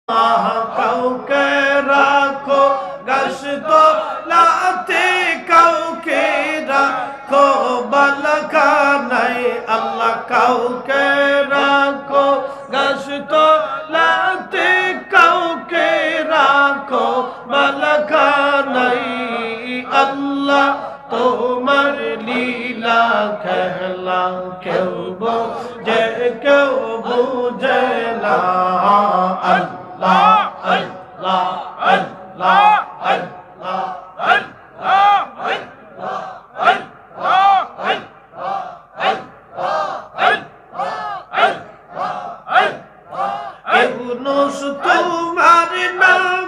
কাউকে রাখো গশত লাতে কাউকে রাখো বালখানায় আল্লাহ কাউকে রাখো গশত লাতে কাউকে রাখো বালখানায় আল্লাহ তোমার লীলা খেলা কেউ বোঝে কেউ বুঝে না আল্লাহ আল্লাহ আল্লাহ আল্লাহ ইউনুস তোমার নাম